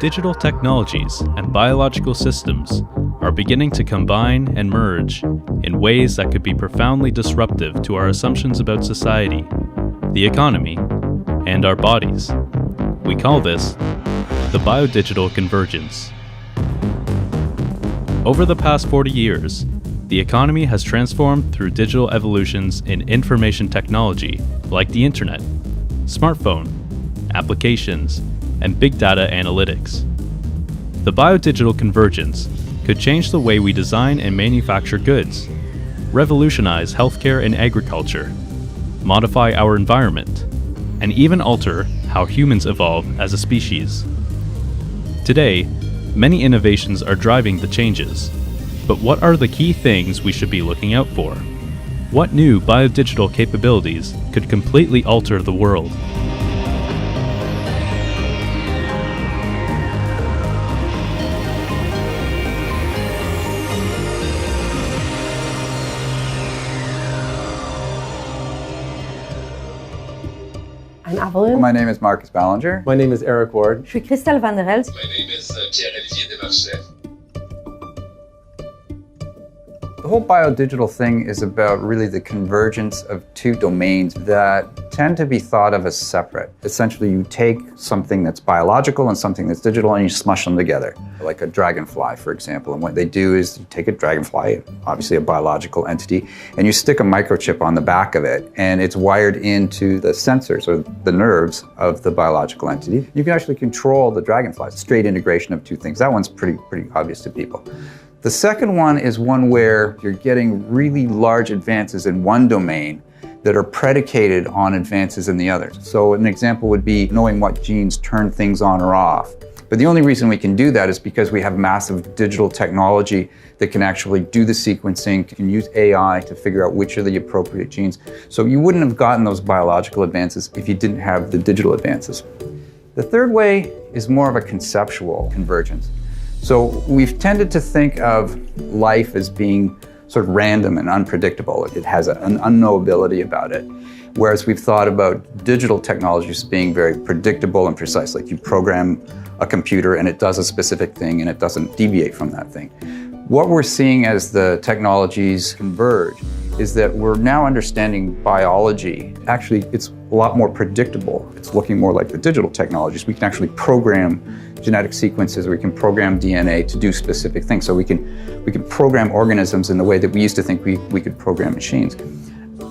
Digital technologies and biological systems are beginning to combine and merge in ways that could be profoundly disruptive to our assumptions about society, the economy, and our bodies. We call this the Biodigital Convergence. Over the past 40 years, the economy has transformed through digital evolutions in information technology like the internet, smartphone, applications, and big data analytics. The biodigital convergence could change the way we design and manufacture goods, revolutionize healthcare and agriculture, modify our environment, and even alter how humans evolve as a species. Today, many innovations are driving the changes, but what are the key things we should be looking out for? What new biodigital capabilities could completely alter the world? I'm Evelyn. My name is Marcus Ballinger. My name is Eric Ward. Je suis Christelle Van der Elst. My name is Pierre-Olivier Desmarchais. The whole biodigital thing is about really the convergence of two domains that tend to be thought of as separate. Essentially, you take something that's biological and something that's digital and you smush them together, like a dragonfly, for example. And what they do is you take a dragonfly, obviously a biological entity, and you stick a microchip on the back of it, and it's wired into the sensors or the nerves of the biological entity. You can actually control the dragonfly. It's a straight integration of two things. That one's pretty obvious to people. The second one is one where you're getting really large advances in one domain that are predicated on advances in the other. So an example would be knowing what genes turn things on or off. But the only reason we can do that is because we have massive digital technology that can actually do the sequencing, can use AI to figure out which are the appropriate genes. So you wouldn't have gotten those biological advances if you didn't have the digital advances. The third way is more of a conceptual convergence. So we've tended to think of life as being sort of random and unpredictable. It has an unknowability about it. Whereas we've thought about digital technologies being very predictable and precise. Like you program a computer and it does a specific thing and it doesn't deviate from that thing. What we're seeing as the technologies converge is that we're now understanding biology. Actually, it's a lot more predictable. It's looking more like the digital technologies. We can actually program genetic sequences, we can program DNA to do specific things. So we can program organisms in the way that we used to think we could program machines.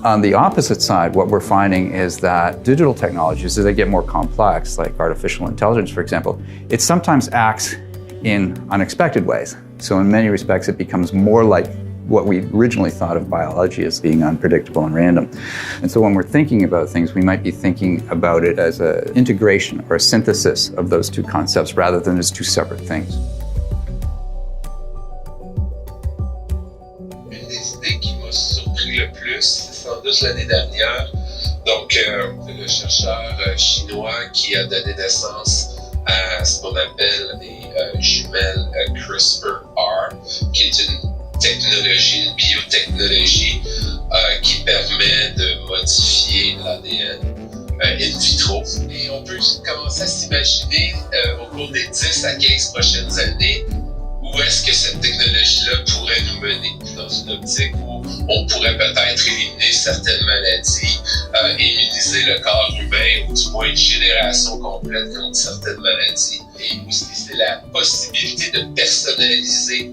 On the opposite side, what we're finding is that digital technologies, as they get more complex, like artificial intelligence, for example, it sometimes acts in unexpected ways. So in many respects, it becomes more like what we originally thought of biology as being unpredictable and random. And so when we're thinking about things, we might be thinking about it as an integration or a synthesis of those two concepts rather than as two separate things. Une des idées qui m'a surpris le plus, c'est sans doute l'année dernière. Donc, le chercheur chinois qui a donné naissance à ce qu'on appelle les jumelles CRISPR-R, qui est une technologie, une biotechnologie qui permet de modifier l'ADN in vitro. Et on peut commencer à s'imaginer au cours des 10 à 15 prochaines années où est-ce que cette technologie-là pourrait nous mener dans une optique où on pourrait peut-être éliminer certaines maladies, immuniser le corps humain ou du moins une génération complète contre certaines maladies. Et aussi, c'est la possibilité de personnaliser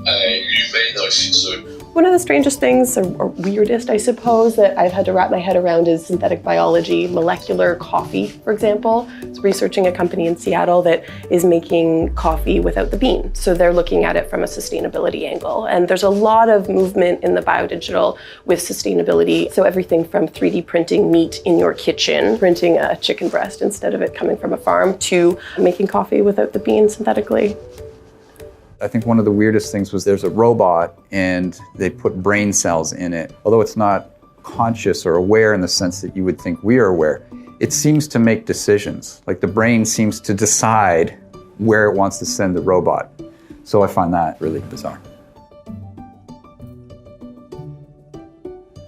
l'humain dans le futur. One of the strangest things, or weirdest, I suppose, that I've had to wrap my head around is synthetic biology, molecular coffee, for example. I was researching a company in Seattle that is making coffee without the bean. So they're looking at it from a sustainability angle. And there's a lot of movement in the biodigital with sustainability. So everything from 3D printing meat in your kitchen, printing a chicken breast instead of it coming from a farm, to making coffee without the bean synthetically. I think one of the weirdest things was there's a robot and they put brain cells in it. Although it's not conscious or aware in the sense that you would think we are aware, it seems to make decisions. Like the brain seems to decide where it wants to send the robot. So I find that really bizarre.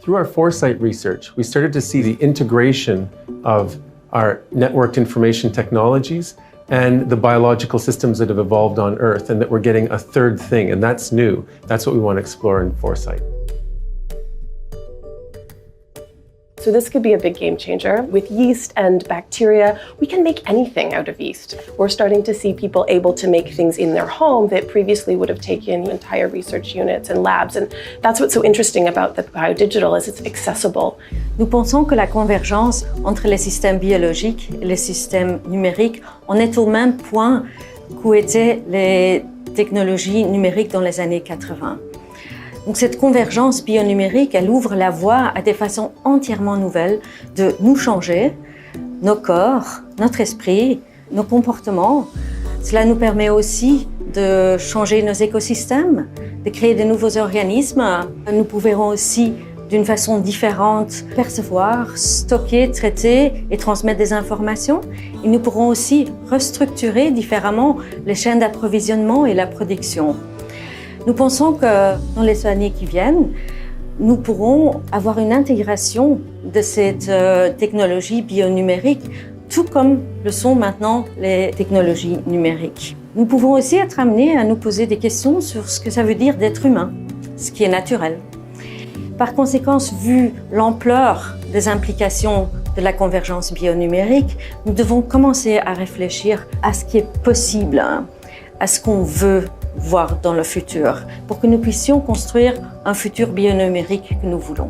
Through our foresight research, we started to see the integration of our networked information technologies and the biological systems that have evolved on Earth, and that we're getting a third thing, and that's new. That's what we want to explore in Foresight. So this could be a big game changer. With yeast and bacteria, we can make anything out of yeast. We're starting to see people able to make things in their home that previously would have taken entire research units and labs. And that's what's so interesting about the biodigital is it's accessible. Nous pensons que la convergence entre les systèmes biologiques et les systèmes numériques en est au même point qu'où étaient les technologies numériques dans les années 80. Donc cette convergence bionumérique, elle ouvre la voie à des façons entièrement nouvelles de nous changer, nos corps, notre esprit, nos comportements. Cela nous permet aussi de changer nos écosystèmes, de créer de nouveaux organismes. Nous pouvons aussi, d'une façon différente, percevoir, stocker, traiter et transmettre des informations. Et nous pourrons aussi restructurer différemment les chaînes d'approvisionnement et la production. Nous pensons que dans les années qui viennent, nous pourrons avoir une intégration de cette technologie bionumérique, tout comme le sont maintenant les technologies numériques. Nous pouvons aussi être amenés à nous poser des questions sur ce que ça veut dire d'être humain, ce qui est naturel. Par conséquent, vu l'ampleur des implications de la convergence bionumérique, nous devons commencer à réfléchir à ce qui est possible, à ce qu'on veut voir dans le futur, pour que nous puissions construire un futur bionumérique que nous voulons.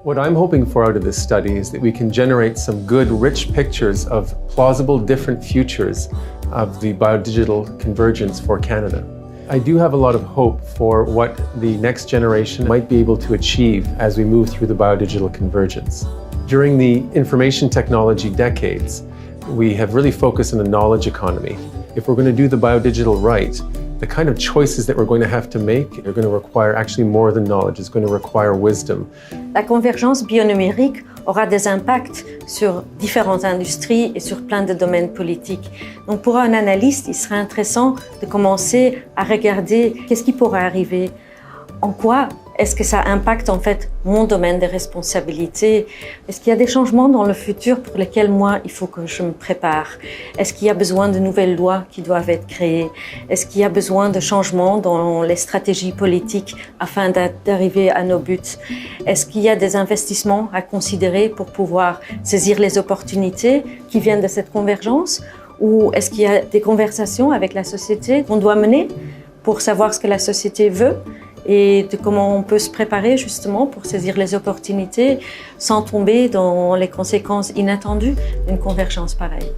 What I'm hoping for out of this study is that we can generate some good, rich pictures of plausible different futures of the biodigital convergence for Canada. I do have a lot of hope for what the next generation might be able to achieve as we move through the biodigital convergence. During the information technology decades, we have really focused on the knowledge economy. If we're going to do the biodigital right, the kind of choices that we're going to have to make are going to require actually more than knowledge. It's going to require wisdom. La convergence bionumérique aura des impacts sur différentes industries et sur plein de domaines politiques. Donc pour un analyste, il serait intéressant de commencer à regarder qu'est-ce qui pourrait arriver, en quoi est-ce que ça impacte en fait mon domaine de responsabilité? Est-ce qu'il y a des changements dans le futur pour lesquels moi, il faut que je me prépare? Est-ce qu'il y a besoin de nouvelles lois qui doivent être créées? Est-ce qu'il y a besoin de changements dans les stratégies politiques afin d'arriver à nos buts? Est-ce qu'il y a des investissements à considérer pour pouvoir saisir les opportunités qui viennent de cette convergence? Ou est-ce qu'il y a des conversations avec la société qu'on doit mener pour savoir ce que la société veut? Et de comment on peut se préparer justement pour saisir les opportunités sans tomber dans les conséquences inattendues d'une convergence pareille.